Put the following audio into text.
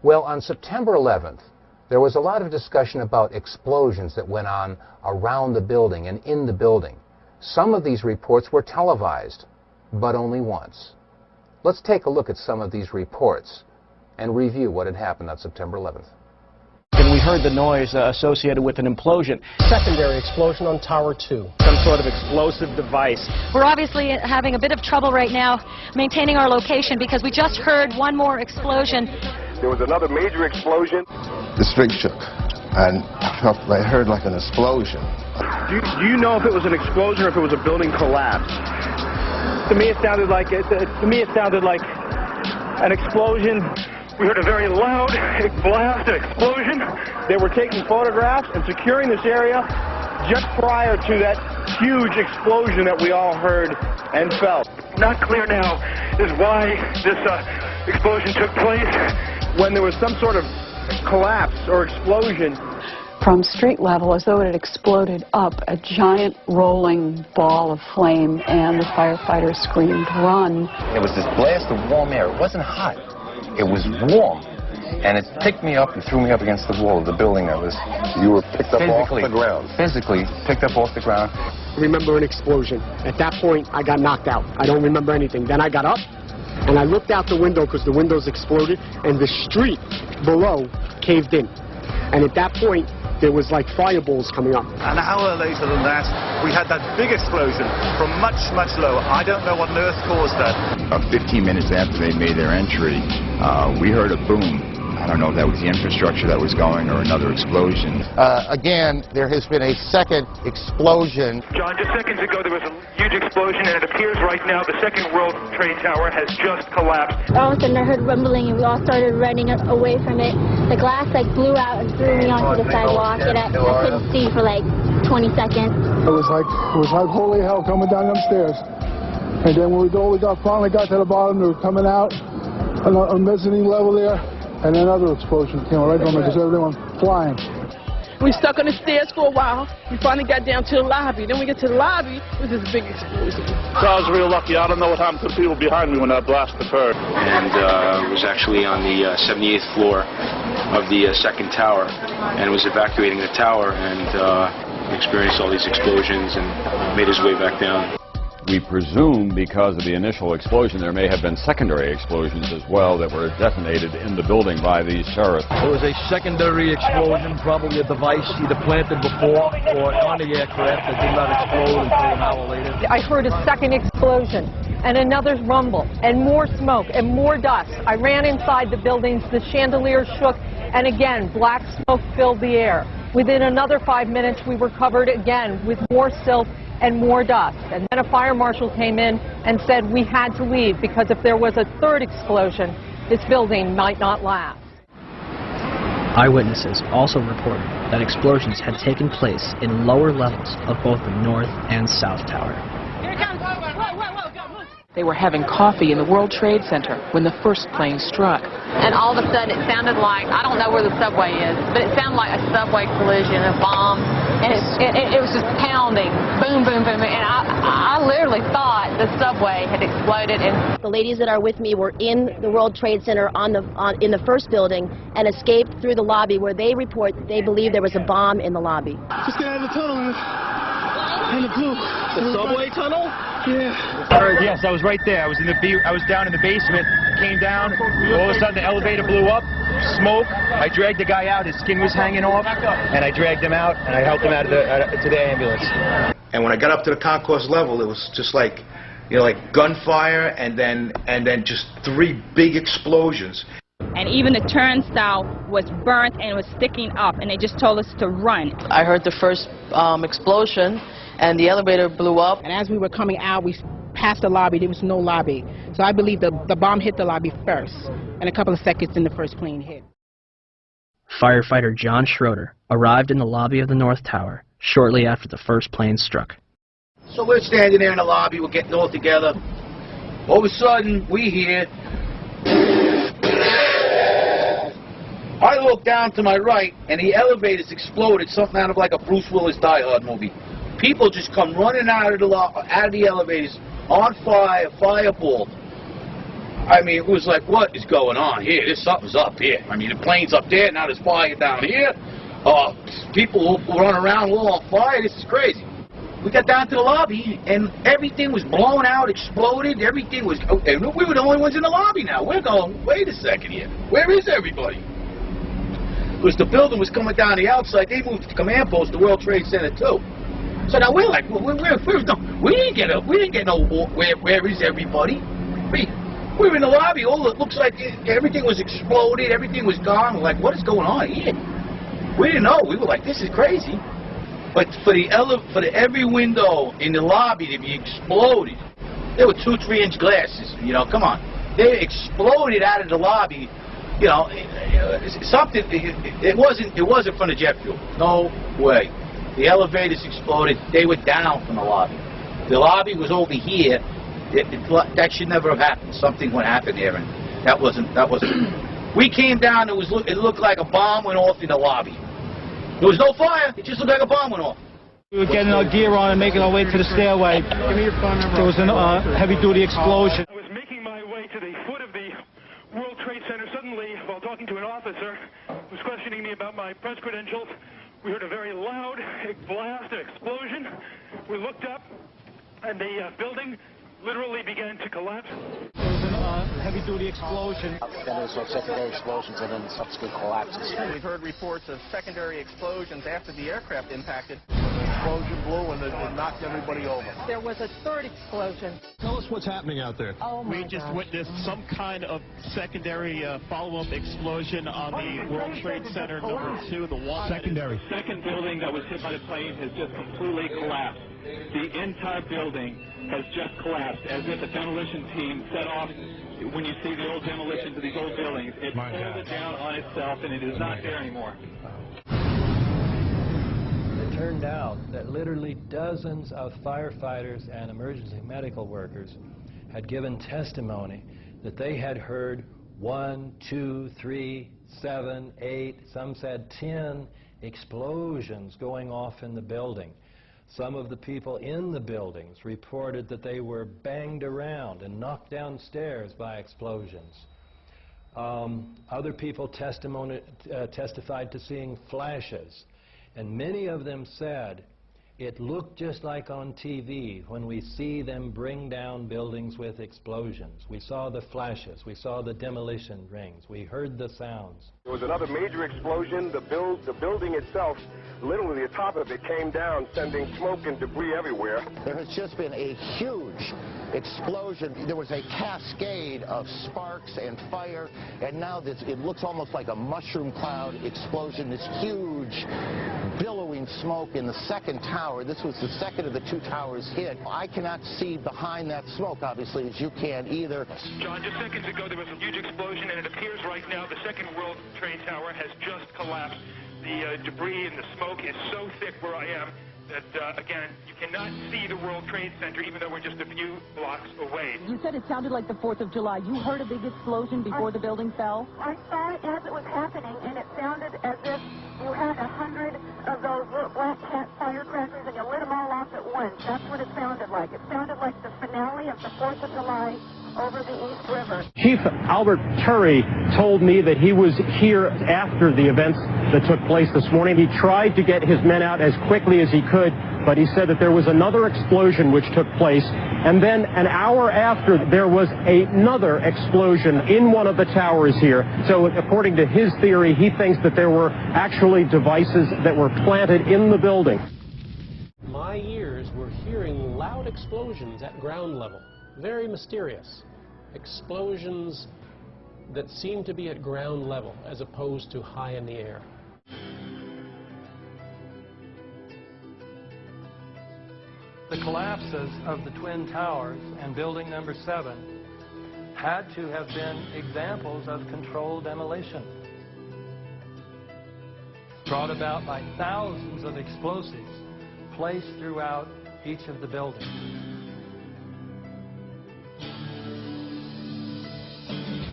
Well, on September 11th, there was a lot of discussion about explosions that went on around the building and in the building. Some of these reports were televised, but only once. Let's take a look at some of these reports and review what had happened on September 11th. And we heard the noise associated with an implosion. Secondary explosion on Tower 2. Some sort of explosive device. We're obviously having a bit of trouble right now maintaining our location because we just heard one more explosion. There was another major explosion. The street shook, and I heard like an explosion. Do you know if it was an explosion or if it was a building collapse? To me, it sounded like an explosion. We heard a very loud blast, an explosion. They were taking photographs and securing this area just prior to that huge explosion that we all heard and felt. Not clear now is why this explosion took place. When there was some sort of collapse or explosion. From street level, as though it had exploded up, a giant rolling ball of flame, and the firefighters screamed, "Run!" It was this blast of warm air. It wasn't hot. It was warm. And it picked me up and threw me up against the wall of the building that was... You were picked up off the ground. Physically picked up off the ground. I remember an explosion. At that point, I got knocked out. I don't remember anything. Then I got up, and I looked out the window because the windows exploded, and the street below caved in. And at that point, there was like fireballs coming up. An hour later than that, we had that big explosion from much, much lower. I don't know what on earth caused that. About 15 minutes after they made their entry, we heard a boom. I don't know if that was the infrastructure that was going or another explosion. Again, there has been a second explosion. John, just seconds ago there was a huge explosion, and it appears right now the second World Trade Tower has just collapsed. All of a sudden I heard rumbling, and we all started running away from it. The glass blew out and threw me onto the sidewalk, and I couldn't see for 20 seconds. It was like holy hell coming down them stairs. And then when we finally got to the bottom, they were coming out on a mezzanine level there. And another explosion came right on me because everyone went flying. We stuck on the stairs for a while. We finally got down to the lobby. Then we get to the lobby, it was this big explosion. So I was real lucky. I don't know what happened to the people behind me when that blast occurred. And it was actually on the 78th floor of the second tower, and was evacuating the tower, and experienced all these explosions and made his way back down. We presume because of the initial explosion there may have been secondary explosions as well that were detonated in the building by these terrorists. There was a secondary explosion, probably a device either planted before or on the aircraft that did not explode until an hour later. I heard a second explosion and another rumble and more smoke and more dust. I ran inside the buildings, the chandeliers shook, and again black smoke filled the air. Within another 5 minutes we were covered again with more silt and more dust. And then a fire marshal came in and said we had to leave because if there was a third explosion, this building might not last. Eyewitnesses also reported that explosions had taken place in lower levels of both the North and South Tower. They were having coffee in the World Trade Center when the first plane struck. And all of a sudden it sounded like, I don't know where the subway is, but it sounded like a subway collision, a bomb, and it was just pounding, boom, boom, boom, and I literally thought the subway had exploded. And the ladies that are with me were in the World Trade Center in the first building and escaped through the lobby where they report that they believe there was a bomb in the lobby. Just get out of the tunnel and the blue. The subway tunnel? Yeah. Yes, I was right there. I was down in the basement, came down, all of a sudden the elevator blew up, smoke. I dragged the guy out, his skin was hanging off, and I dragged him out, and I helped him out to the ambulance. And when I got up to the concourse level, it was just like, like gunfire, and then just 3 big explosions. And even the turnstile was burnt and was sticking up, and they just told us to run. I heard the first explosion, and the elevator blew up. And as we were coming out, we passed the lobby. There was no lobby. So I believe the bomb hit the lobby first, and a couple of seconds then the first plane hit. Firefighter John Schroeder arrived in the lobby of the North Tower shortly after the first plane struck. So we're standing there in the lobby, we're getting all together. All of a sudden, we hear... I look down to my right, and the elevator's exploded, something out of like a Bruce Willis Die Hard movie. People just come running out of the elevators on fire, fireball. I mean, it was like, what is going on here? Something's up here. I mean, the plane's up there, now there's fire down here. People run around all on fire. This is crazy. We got down to the lobby, and everything was blown out, exploded. Everything was... And we were the only ones in the lobby now. We're going, wait a second here. Where is everybody? Because the building was coming down the outside. They moved the command post to World Trade Center, too. So now we're like, we didn't get no... Where is everybody? We were in the lobby. All it looks like everything was exploded. Everything was gone. We're like, what is going on here? We didn't know. We were like, this is crazy. But for every window in the lobby to be exploded, there were 2-3-inch glasses. You know, come on, they exploded out of the lobby. You know, something. It wasn't from the jet fuel. No way. The elevators exploded. They were down from the lobby. The lobby was over here. That should never have happened. Something would happen there, and that wasn't. We came down. It looked like a bomb went off in the lobby. There was no fire. It just looked like a bomb went off. We were getting our gear on and making our way to the stairway. There was a heavy-duty explosion. I was making my way to the foot of the World Trade Center. Suddenly, while talking to an officer who was questioning me about my press credentials, we heard a very loud blast, an explosion. We looked up, and the building literally began to collapse. There was a heavy-duty explosion. Then there was secondary explosions and then subsequent collapses. We've heard reports of secondary explosions after the aircraft impacted. The explosion blew and it knocked everybody over. There was a third explosion. Tell us what's happening out there. Oh my We just gosh. witnessed some kind of secondary follow-up explosion on the World Trade Center #2. The second building that was hit by the plane has just completely collapsed. The entire building has just collapsed, as if a demolition team set off. When you see the old demolitions of these old buildings, it pulled it down on itself, and it is not there anymore. It turned out that literally dozens of firefighters and emergency medical workers had given testimony that they had heard 1, 2, 3, 7, 8, some said 10 explosions going off in the building. Some of the people in the buildings reported that they were banged around and knocked downstairs by explosions. Other people testified to seeing flashes, and many of them said it looked just like on TV when we see them bring down buildings with explosions. We saw the flashes, we saw the demolition rings, we heard the sounds. There was another major explosion. The building itself, literally the top of it came down, sending smoke and debris everywhere. There has just been a huge explosion. There was a cascade of sparks and fire, and now it looks almost like a mushroom cloud explosion, this huge billowing smoke in the second tower. This was the second of the 2 towers hit. I cannot see behind that smoke, obviously, as you can either. John, just seconds ago there was a huge explosion, and it appears right now the second World Trade Tower has just collapsed. The debris and the smoke is so thick where I am that, again, you cannot see the World Trade Center even though we're just a few blocks away. You said it sounded like the 4th of July. You heard a big explosion before the building fell? I saw it as it was happening, and it sounded as if you had 100 of those little black cat firecrackers and you lit them all off at once. That's what it sounded like. It sounded like the finale of the 4th of July over the East River. Chief Albert Turry told me that he was here after the events that took place this morning. He tried to get his men out as quickly as he could, but he said that there was another explosion which took place, and then an hour after there was another explosion in one of the towers here. So according to his theory, he thinks that there were actually devices that were planted in the building. My ears were hearing loud explosions at ground level. Very mysterious. Explosions that seem to be at ground level as opposed to high in the air. The collapses of the Twin Towers and building #7 had to have been examples of controlled demolition, brought about by thousands of explosives placed throughout each of the buildings.